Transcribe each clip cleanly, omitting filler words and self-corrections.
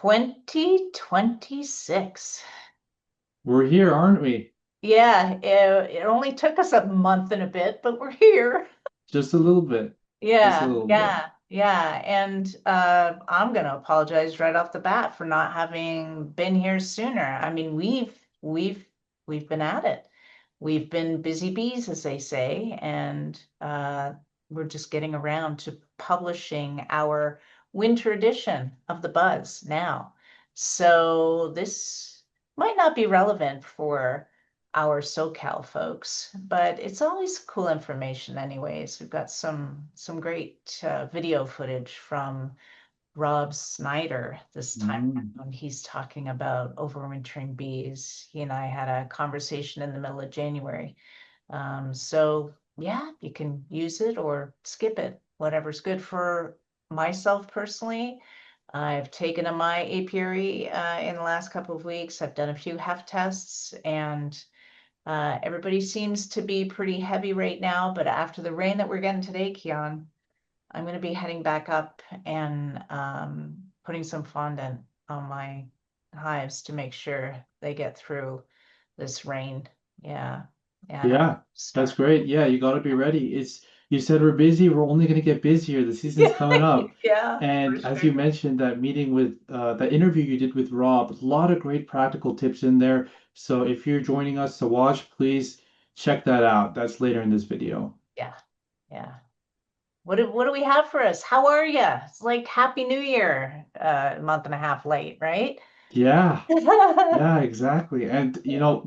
2026. We're here, aren't we? Yeah, it only took us a month and a bit, but we're here. Just a little bit. Just a Yeah, little bit. yeah, yeah. And I'm gonna apologize right off the bat for not having been here sooner. I mean, we've been at it. We've been busy bees, as they say, and we're just getting around to publishing our winter edition of the Buzz now. So this might not be relevant for our SoCal folks, but it's always cool information anyways. We've got some great video footage from Rob Snyder this time Mm. around. He's talking about overwintering bees. He and I had a conversation in the middle of January. So yeah, you can use it or skip it, whatever's good for myself personally. I've taken a my apiary in the last couple of weeks. I've done a few heft tests and everybody seems to be pretty heavy right now, but after the rain that we're getting today, Keon, I'm going to be heading back up and putting some fondant on my hives to make sure they get through this rain. Yeah. Yeah, and I'll Yeah, that's start. great. Yeah, you got to be ready. You said we're busy. We're only going to get busier. The season's Yeah, coming up. yeah, for And as you sure. mentioned, that meeting with that interview you did with Rob, a lot of great practical tips in there. So if you're joining us to watch, please check that out. That's later in this video. Yeah, yeah. What do we have for us? How are you? It's like Happy New Year, a month and a half late, right? Yeah. Yeah, exactly. And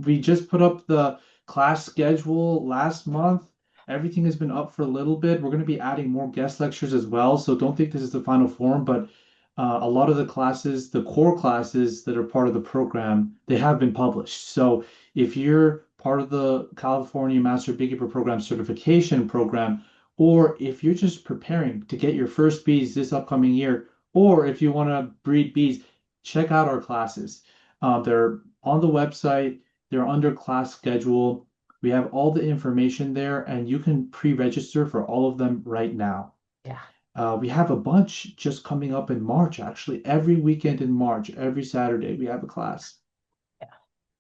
we just put up the class schedule last month. Everything has been up for a little bit. We're going to be adding more guest lectures as well. So don't think this is the final form, but a lot of the classes, the core classes that are part of the program, they have been published. So if you're part of the California Master Beekeeper Program certification program, or if you're just preparing to get your first bees this upcoming year, or if you want to breed bees, check out our classes. They're on the website, they're under class schedule. We have all the information there, and you can pre-register for all of them right now. Yeah. We have a bunch just coming up in March, actually. Every weekend in March, every Saturday, we have a class. Yeah,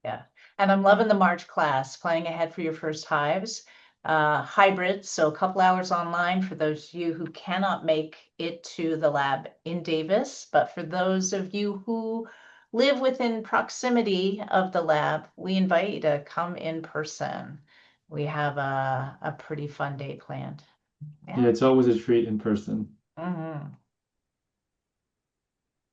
yeah. And I'm loving the March class, planning ahead for your first hives. Hybrid, so a couple hours online for those of you who cannot make it to the lab in Davis. But for those of you who live within proximity of the lab, we invite you to come in person. We have a pretty fun day planned. Yeah, Yeah. it's always a treat in person. Hmm.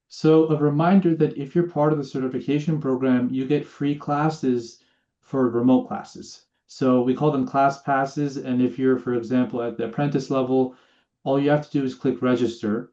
So a reminder that if you're part of the certification program, you get free classes for remote classes. So we call them class passes. And if you're, for example, at the apprentice level, all you have to do is click register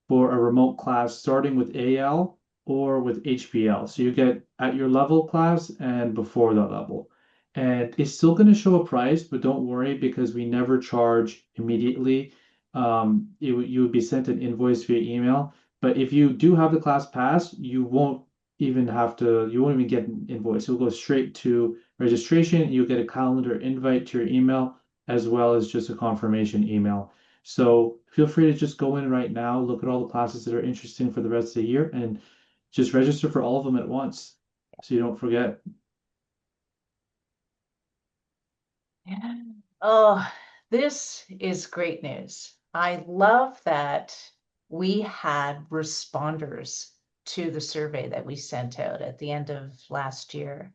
for a remote class starting with AL or with HPL. So you get at your level class and before that level. And it's still going to show a price, but don't worry because we never charge immediately. You would be sent an invoice via email. But if you do have the class pass, you won't even get an invoice. You'll go straight to registration. You'll get a calendar invite to your email as well as just a confirmation email. So feel free to just go in right now, look at all the classes that are interesting for the rest of the year, and just register for all of them at once so you don't forget. Yeah. Oh, this is great news. I love that we had responders to the survey that we sent out at the end of last year.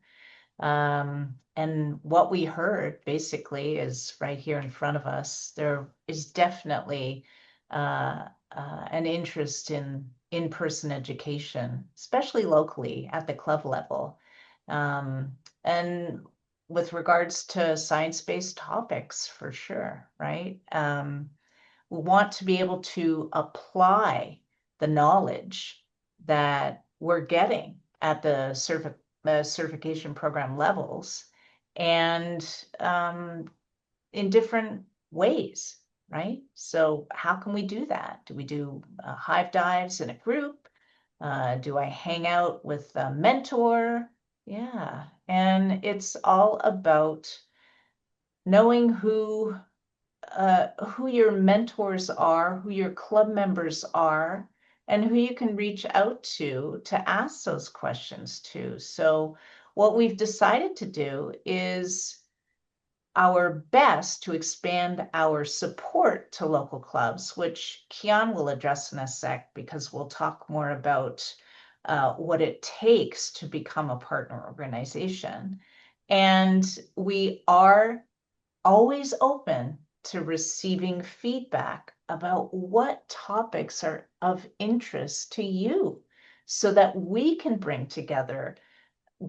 And what we heard basically is right here in front of us. There is definitely an interest in in-person education, especially locally at the club level. And with regards to science-based topics, for sure, right? We want to be able to apply the knowledge that we're getting at the certification program levels and in different ways, right? So how can we do that? Do we do hive dives in a group? Do I hang out with a mentor? Yeah. And it's all about knowing who your mentors are, who your club members are, and who you can reach out to ask those questions to. So what we've decided to do is our best to expand our support to local clubs, which Kian will address in a sec, because we'll talk more about what it takes to become a partner organization. And we are always open to receiving feedback about what topics are of interest to you so that we can bring together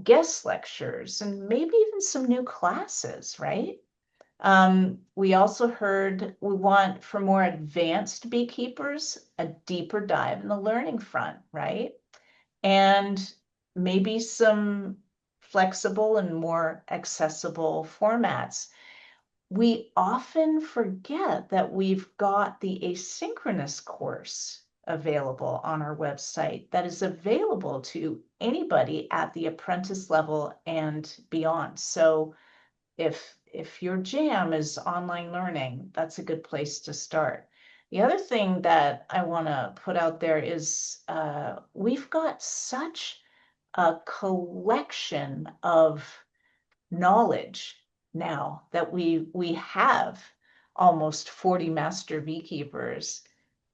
guest lectures and maybe even some new classes, right? We also heard we want for more advanced beekeepers a deeper dive in the learning front, right? And maybe some flexible and more accessible formats. We often forget that we've got the asynchronous course available on our website that is available to anybody at the apprentice level and beyond. So if your jam is online learning, that's a good place to start. The other thing that I want to put out there is we've got such a collection of knowledge now that we have almost 40 master beekeepers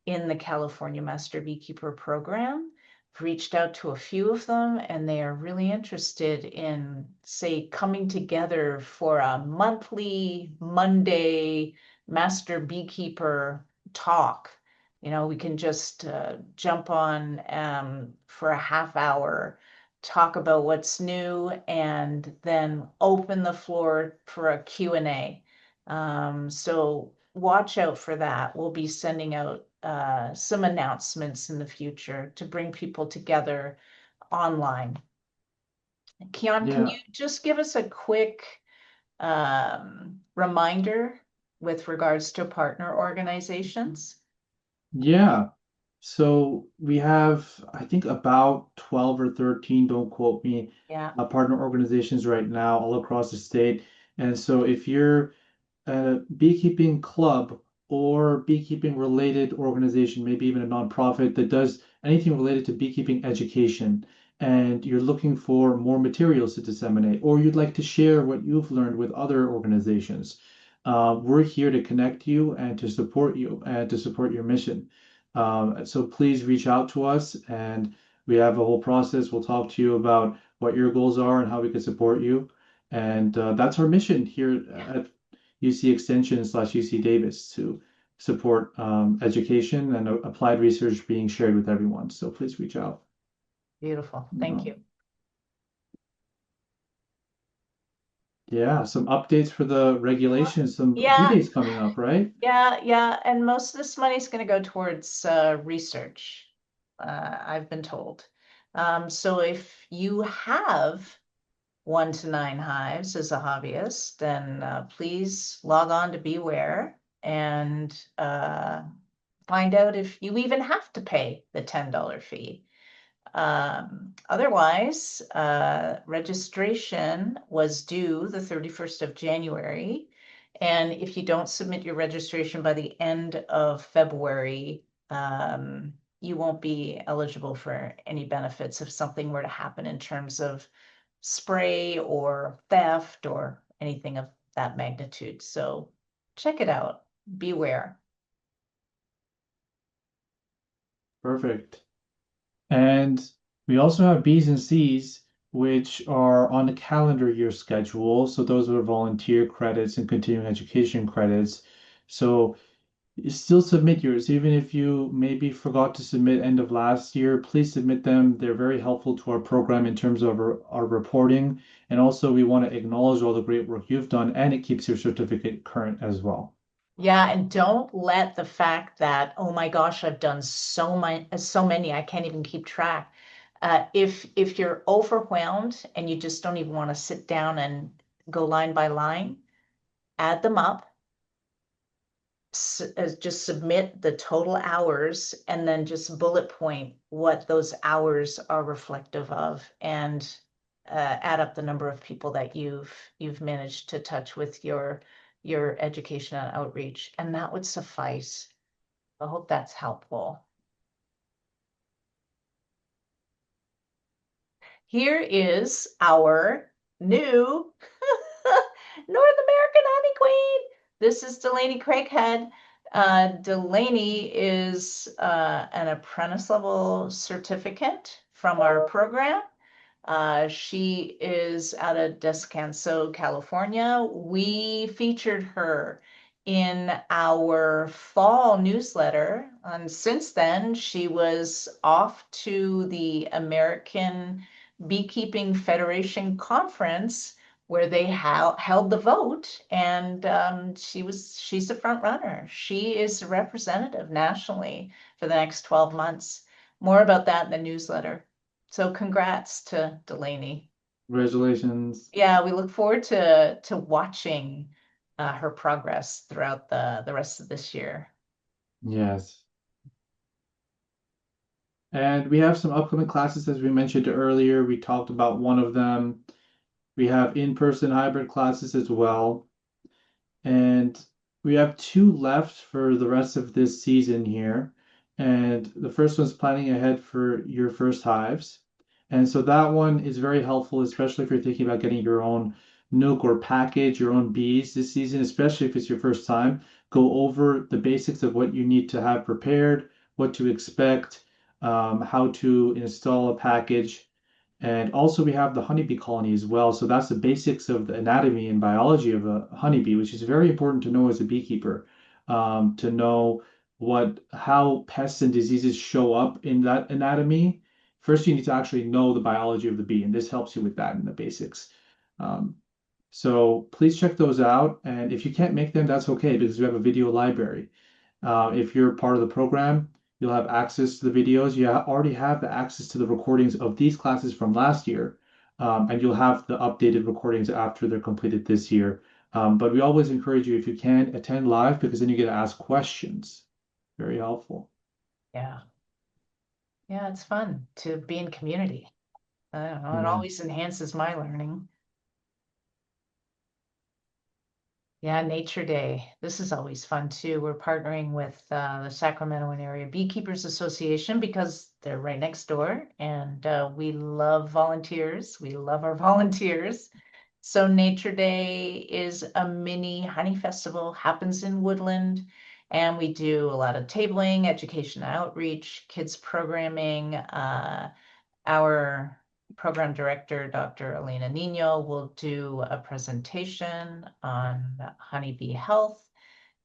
in the California Master Beekeeper Program. I've reached out to a few of them, and they are really interested in, say, coming together for a monthly Monday Master Beekeeper talk. You know, we can just jump on for a half hour, talk about what's new, and then open the floor for a Q&A. So watch out for that. We'll be sending out some announcements in the future to bring people together online. Kian, can Yeah. you just give us a quick reminder with regards to partner organizations? Yeah. So we have, I think, about 12 or 13, don't quote me, Yeah, partner organizations right now all across the state. And so if you're a beekeeping club or beekeeping related organization, maybe even a nonprofit that does anything related to beekeeping education, and you're looking for more materials to disseminate, or you'd like to share what you've learned with other organizations, we're here to connect you and to support you and to support your mission. So please reach out to us, and we have a whole process. We'll talk to you about what your goals are and how we can support you. And that's our mission here at UC Extension slash UC Davis to support education and applied research being shared with everyone. So please reach out. beautiful. You Thank know. you. Yeah, some updates for the regulations, some due Yeah, dates coming up, right? yeah. And most of this money is going to go towards research, I've been told. So if you have 1 to 9 hives as a hobbyist, then please log on to Beware and find out if you even have to pay the $10 fee. Otherwise, registration was due the 31st of January. And if you don't submit your registration by the end of February, you won't be eligible for any benefits if something were to happen in terms of spray or theft or anything of that magnitude. So check it out. Beware. Perfect. And we also have B's and C's, which are on the calendar year schedule. So those are volunteer credits and continuing education credits. So you still submit yours, even if you maybe forgot to submit end of last year, please submit them. They're very helpful to our program in terms of our reporting. And also we want to acknowledge all the great work you've done, and it keeps your certificate current as well. Yeah, and don't let the fact that, oh my gosh, I've done so many, I can't even keep track. If you're overwhelmed and you just don't even want to sit down and go line by line, add them up, just submit the total hours, and then just bullet point what those hours are reflective of, and add up the number of people that you've managed to touch with your education and outreach, and that would suffice. I hope that's helpful. Here is our new North American honey queen. This is Delaney Craighead. Delaney is an apprentice level certificate from our program. She is out of Descanso, California. We featured her in our fall newsletter. And since then, she was off to the American Beekeeping Federation conference where they held the vote, and she's a front runner. She is a representative nationally for the next 12 months. More about that in the newsletter. So congrats to Delaney. Congratulations. Yeah, we look forward to watching her progress throughout the rest of this year. Yes. And we have some upcoming classes, as we mentioned earlier. We talked about one of them. We have in-person hybrid classes as well. And we have two left for the rest of this season here. And the first one's planning ahead for your first hives. And so that one is very helpful, especially if you're thinking about getting your own nook or package, your own bees this season, especially if it's your first time. Go over the basics of what you need to have prepared, what to expect, how to install a package. And also we have the honeybee colony as well. So that's the basics of the anatomy and biology of a honeybee, which is very important to know as a beekeeper, to know how pests and diseases show up in that anatomy. First, you need to actually know the biology of the bee, and this helps you with that in the basics. Um, so please check those out. And if you can't make them, that's okay because we have a video library. If you're part of the program, you'll have access to the videos. You already have the access to the recordings of these classes from last year, and you'll have the updated recordings after they're completed this year. But we always encourage you, if you can, attend live because then you get to ask questions. Very helpful. Yeah. Yeah, it's fun to be in community. I don't know, it Yeah. always enhances my learning. Yeah, Nature Day. This is always fun too. We're partnering with the Sacramento and Area Beekeepers Association because they're right next door, and we love volunteers. We love our volunteers. So Nature Day is a mini honey festival, happens in Woodland, and we do a lot of tabling, education outreach, kids programming. Our program director, Dr. Elena Nino, will do a presentation on honeybee health,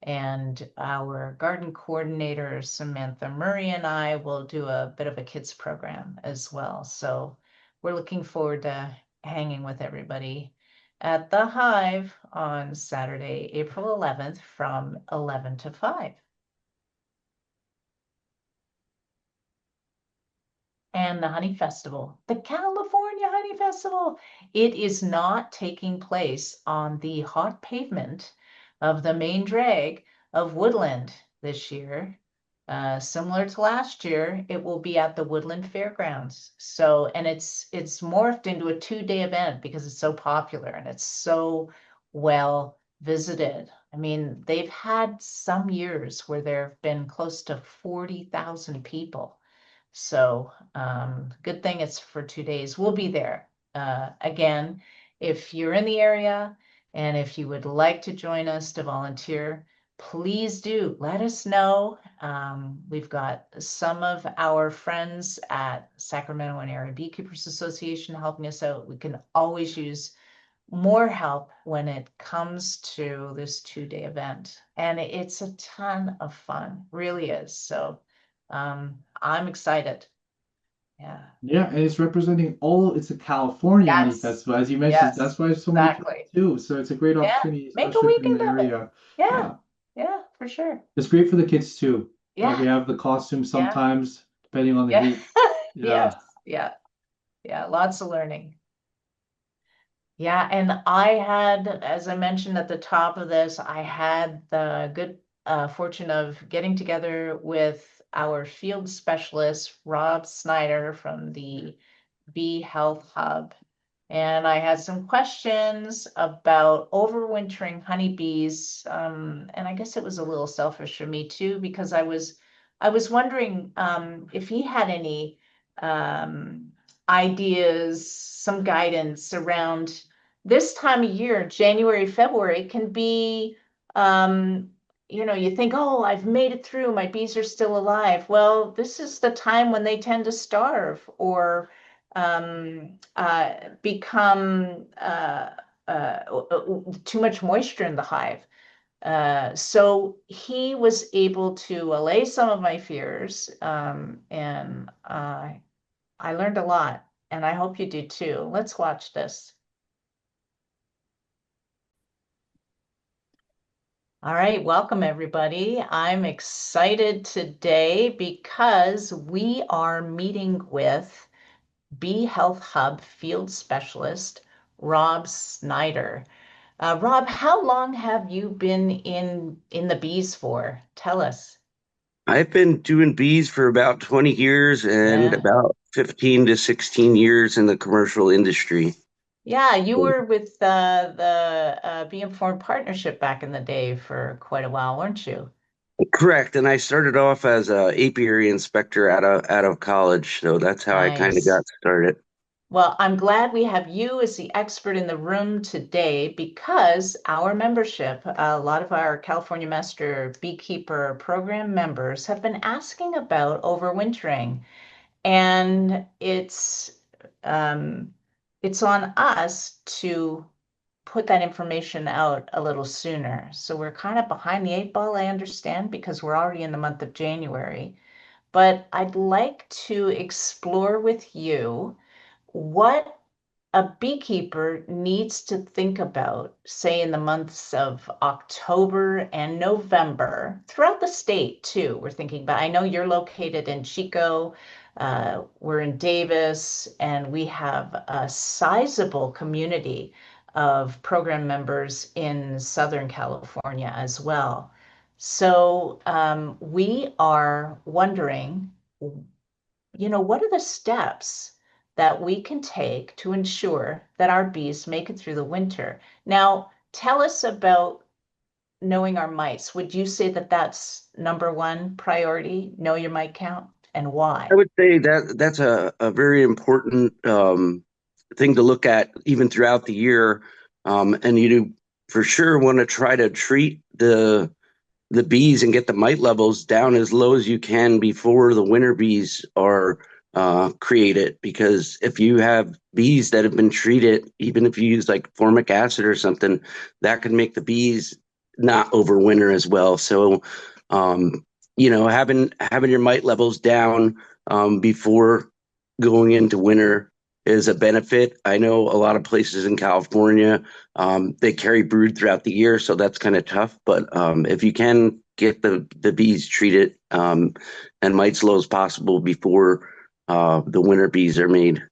and our garden coordinator, Samantha Murray, and I will do a bit of a kids program as well. So we're looking forward to hanging with everybody at the Hive on Saturday, April 11th from 11 to 5. And the Honey Festival, the California Honey Festival. It is not taking place on the hot pavement of the main drag of Woodland this year. Similar to last year, it will be at the Woodland Fairgrounds. So, and it's morphed into a 2-day event because it's so popular and it's so well visited. I mean, they've had some years where there have been close to 40,000 people. So good thing it's for 2 days. We'll be there. Again, if you're in the area and if you would like to join us to volunteer, please do let us know. We've got some of our friends at Sacramento and Area Beekeepers Association helping us out. We can always use more help when it comes to this 2-day event. And it's a ton of fun, really is. So I'm excited. Yeah. Yeah, and it's representing it's a California Honey Yes. Festival, as you mentioned. Yes. That's why so many people Exactly. too. So it's a great Yeah. opportunity, Make a especially if you're in weekend the of it. area. Yeah. Yeah. Yeah, for sure. It's great for the kids too. We Yeah. have the costumes Yeah. sometimes, depending on the Yeah. heat. Yes. Yeah. Yeah. Yeah. Lots of learning. Yeah, and I had, as I mentioned at the top of this, I had the good fortune of getting together with our field specialist, Rob Snyder from the Bee Health Hub. And I had some questions about overwintering honeybees. And I guess it was a little selfish for me too, because I was wondering if he had any um, ideas, some guidance around this time of year, January, February can be, um, you think, oh, I've made it through, my bees are still alive. Well, this is the time when they tend to starve or become too much moisture in the hive. So he was able to allay some of my fears, and I learned a lot, and I hope you do too. Let's watch this. All right, welcome everybody. I'm excited today because we are meeting with Bee Health Hub field specialist Rob Snyder. Rob, how long have you been in the bees for? Tell us. I've been doing bees for about 20 years and Yeah. about 15 to 16 years in the commercial industry. Yeah, you were with the Bee Informed Partnership back in the day for quite a while, weren't you? Correct. And I started off as a apiary inspector out of college, so that's how I kind of Nice. got started. Well, I'm glad we have you as the expert in the room today because our membership, a lot of our California Master Beekeeper Program members have been asking about overwintering, and um, it's on us to put that information out a little sooner. So we're kind of behind the eight ball, I understand, because we're already in the month of January. But I'd like to explore with you what a beekeeper needs to think about, say in the months of October and November, throughout the state too. We're thinking about, I know you're located in Chico, we're in Davis, and we have a sizable community of program members in Southern California as well. So we are wondering, what are the steps that we can take to ensure that our bees make it through the winter? Now, tell us about knowing our mites. Would you say that that's number one priority, know your mite count, and I why? would say that that's a very important thing to look at even throughout the year. And you do for sure want to try to treat the bees and get the mite levels down as low as you can before the winter bees are created. Because if you have bees that have been treated, even if you use like formic acid or something, that could make the bees not overwinter as well. So, um, having your mite levels down before going into winter is a benefit. I know a lot of places in California, they carry brood throughout the year, so that's kind of tough. But if you can get the bees treated and mites low as possible before the winter bees are made.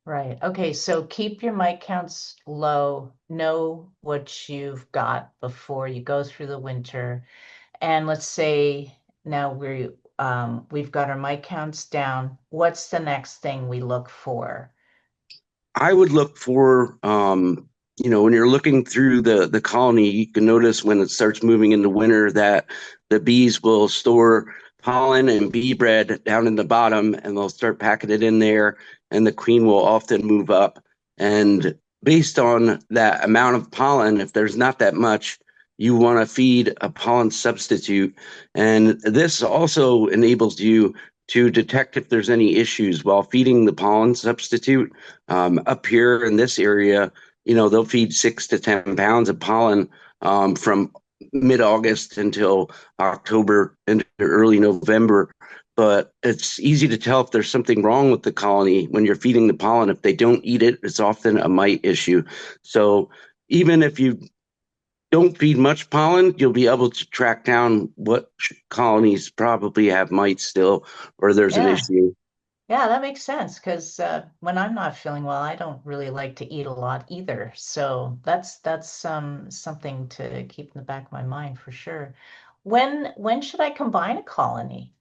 Right. Okay. So keep your mite counts low. Know what you've got before you go through the winter. And let's say now we've got our mite counts down. What's the next thing we look for? I would look for, when you're looking through the colony, you can notice when it starts moving into winter that the bees will store pollen and bee bread down in the bottom, and they'll start packing it in there, and the queen will often move up. And based on that amount of pollen, if there's not that much, you want to feed a pollen substitute. And this also enables you to detect if there's any issues while feeding the pollen substitute. Up here in this area, they'll feed 6 to 10 pounds of pollen from mid-August until October into early November. But it's easy to tell if there's something wrong with the colony when you're feeding the pollen. If they don't eat it, it's often a mite issue. So even if you don't feed much pollen, you'll be able to track down what colonies probably have mites still, or there's an Yeah. issue. Yeah, that makes sense because when I'm not feeling well, I don't really like to eat a lot either. So that's something to keep in the back of my mind for sure. When should I combine a colony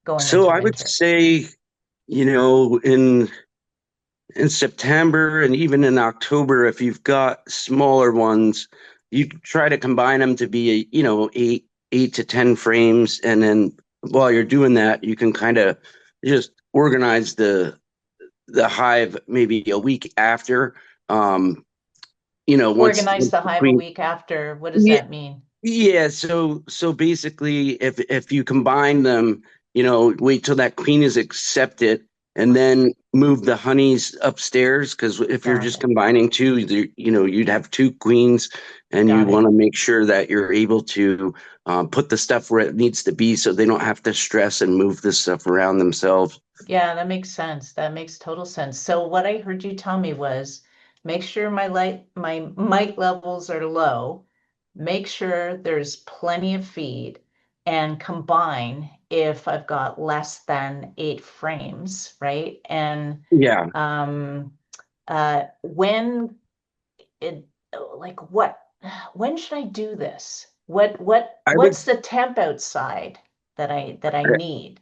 going So into I would winter? say, in September and even in October, if you've got smaller ones, you try to combine them to be, 8 to 10 frames. And then while you're doing that, you can kind of just organize the hive maybe a week after. Um, Organize once the the hive a queen. week after. What does Yeah, that mean? yeah. So basically, if you combine them, wait till that queen is accepted, and then move the honeys upstairs. Because if you're Got just it. combining two, you'd have two queens, and you Got want it. to make sure that you're able to put the stuff where it needs to be, so they don't have to stress and move this stuff around themselves. Yeah, that makes sense. That makes total sense. So what I heard you tell me was make sure my mic levels are low, make sure there's plenty of feed, and combine if I've got less than 8 frames, right? And Yeah, um when it like what when should I do this? I would. What's the temp outside that I need?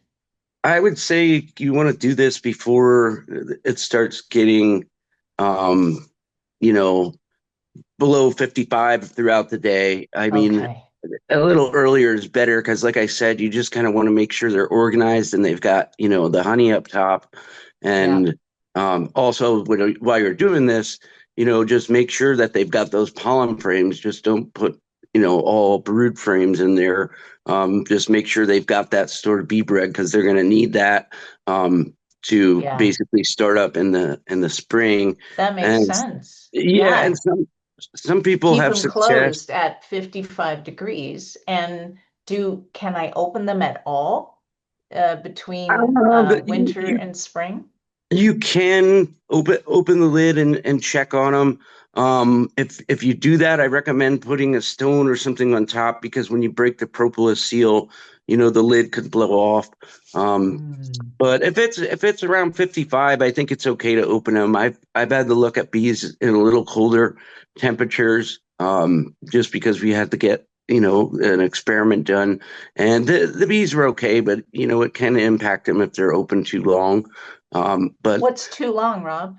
I would say you want to do this before it starts getting, um, you know, below 55 throughout the day. I mean, Okay. a little earlier is better because, like I said, you just kind of want to make sure they're organized and they've got, the honey up top. Yeah. And also, while you're doing this, just make sure that they've got those pollen frames. Just don't put, all brood frames in there. Just make sure they've got that stored bee bread because they're going to need that to Yeah. basically start up in the spring. That makes And sense. yeah, and Yeah. some people Keep have them success. closed at 55 degrees. And can I open them at all between winter You and spring? you can open the lid and check on them. If you do that, I recommend putting a stone or something on top because when you break the propolis seal, the lid could blow off. Um, Hmm. but if it's around 55, I think it's okay to open them. I've had to look at bees in a little colder temperatures, just because we had to get an experiment done, and the bees were okay, but it can impact them if they're open too long. But What's too long, Rob?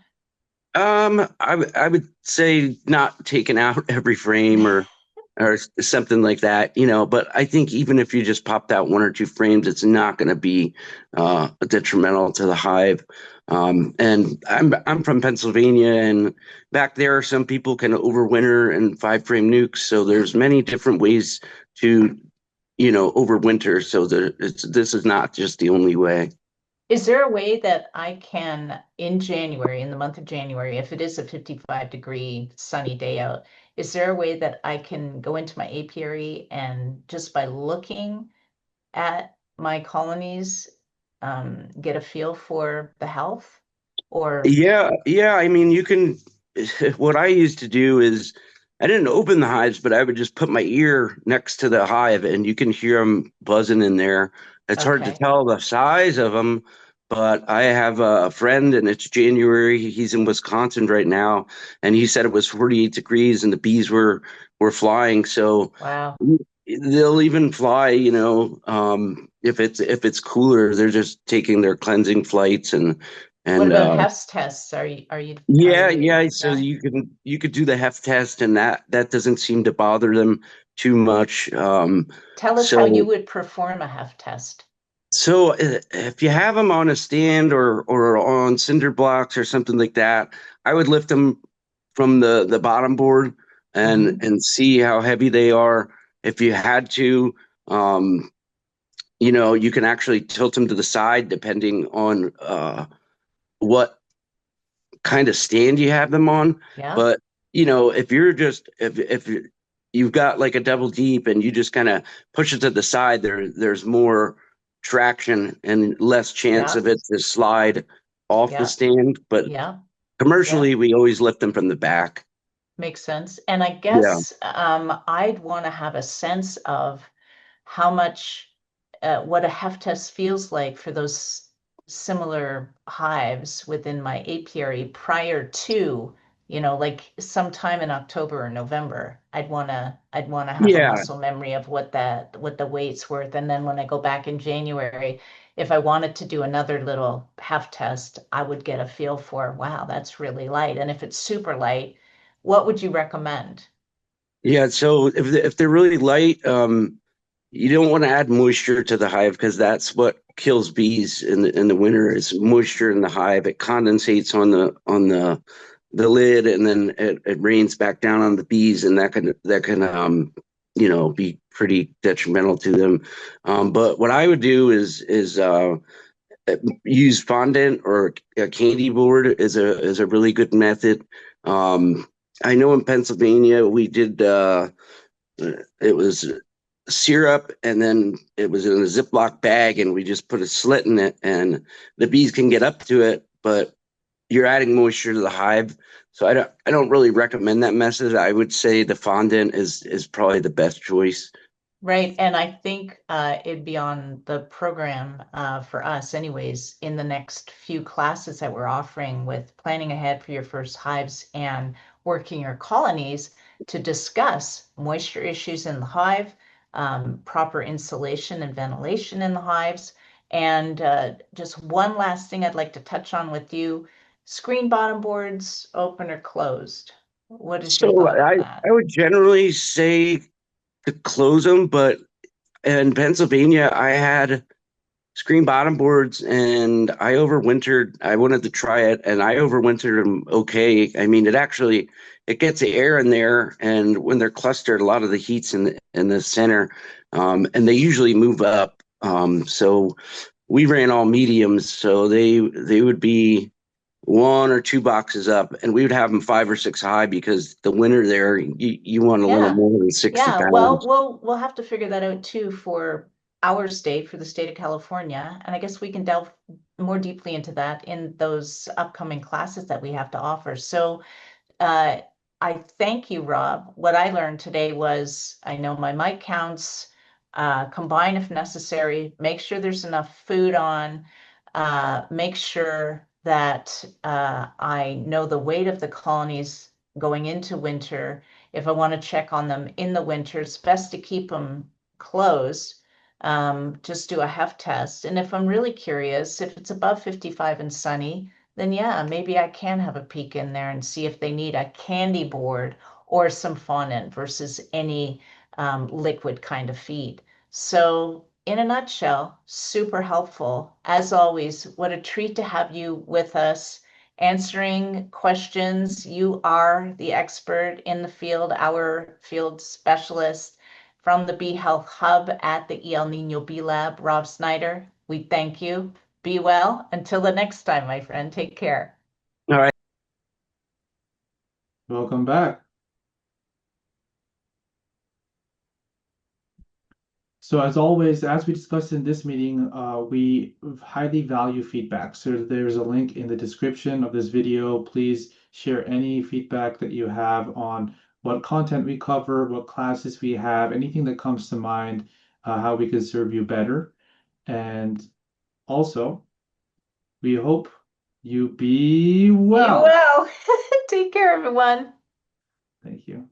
I would say not taking out every frame or something like that, but I think even if you just popped out one or two frames, it's not going to be detrimental to the hive. And I'm from Pennsylvania, and back there, some people can overwinter in 5 frame nukes. So there's many different ways to, overwinter. So this is not just the only way. Is there a way that I can, in January, in the month of January, if it is a 55-degree sunny day out, is there a way that I can go into my apiary and just by looking at my colonies, get a feel for the health? Or, Yeah, yeah. I mean, you can. What I used to do is I didn't open the hives, but I would just put my ear next to the hive, and you can hear them buzzing in there. It's hard to okay, tell the size of them, but I have a friend, and it's January. He's in Wisconsin right now, and he said it was 48 degrees, and the bees were flying. So wow. they'll even fly. If it's cooler, they're just taking their cleansing flights and What and about uh, Hess tests? yeah, yeah. So Yeah? you could do the heft test, and that doesn't seem to bother them too much. Tell us how you So would perform a heft test. if you have them on a stand or on cinder blocks or something like that, I would lift them from the bottom board and Hmm. and see how heavy they are. If you had to, um, you can actually tilt them to the side depending on what kind of stand you have them on. Yeah, But if you're just if you've got like a double deep and you just kind of push it to the side, there's more traction and less chance yeah, of it to slide off the yeah, stand. But yeah, yeah. commercially, we always lift them from the back. Makes sense. And I Yeah. guess I'd want to have a sense of how much, what a heft test feels like for those similar hives within my apiary prior to, like sometime in October or November. I'd want to have a Yeah. muscle memory of what the weight's worth. And then when I go back in January, if I wanted to do another little heft test, I would get a feel for, wow, that's really light. And if it's super light, what would you recommend? Yeah. So if they're really light, you don't want to add moisture to the hive because that's what kills bees in the winter is moisture in the hive. It condensates on the lid, and then it rains back down on the bees, and that can be pretty detrimental to them. But what I would do is use fondant or a candy board is a really good method. I know in Pennsylvania we did it was syrup, and then it was in a Ziploc bag, and we just put a slit in it, and the bees can get up to it, but you're adding moisture to the hive. So I don't really recommend that method. I would say the fondant is probably the best choice. Right, and I think it'd be on the program for us anyways in the next few classes that we're offering with planning ahead for your first hives and working your colonies to discuss moisture issues in the hive, proper insulation and ventilation in the hives, and just one last thing I'd like to touch on with you, screen bottom boards, open or closed. What is your So thought on I that? I would generally say to close them, but in Pennsylvania I had screen bottom boards, and I overwintered. I wanted to try it, and I overwintered them okay. I mean, it gets the air in there, and when they're clustered, a lot of the heat's in the center, and they usually move up. So we ran all mediums, so they would be 1 or 2 boxes up, and we would have them 5 or 6 high because the winter there, you want a little Yeah. more than 60 Yeah, well, pounds. we'll have to figure that out too for our state, for the state of California. And I guess we can delve more deeply into that in those upcoming classes that we have to offer. So uh, I thank you, Rob. What I learned today was I know my mic counts, combine if necessary, make sure there's enough food on, make sure that I know the weight of the colonies going into winter. If I want to check on them in the winter, it's best to keep them closed. Just do a heft test. And if I'm really curious, if it's above 55 and sunny, then yeah, maybe I can have a peek in there and see if they need a candy board or some fondant versus any liquid kind of feed. So, in a nutshell, super helpful. As always, what a treat to have you with us answering questions. You are the expert in the field, our field specialist from the Bee Health Hub at the El Nino Bee Lab, Rob Snyder. We thank you. Be well. Until the next time, my friend. Take care. All right. Welcome back. So as always, as we discussed in this meeting, we highly value feedback. So there's a link in the description of this video. Please share any feedback that you have on what content we cover, what classes we have, anything that comes to mind, how we can serve you better. And also, we hope you be Be well. well. Take care, everyone. Thank you.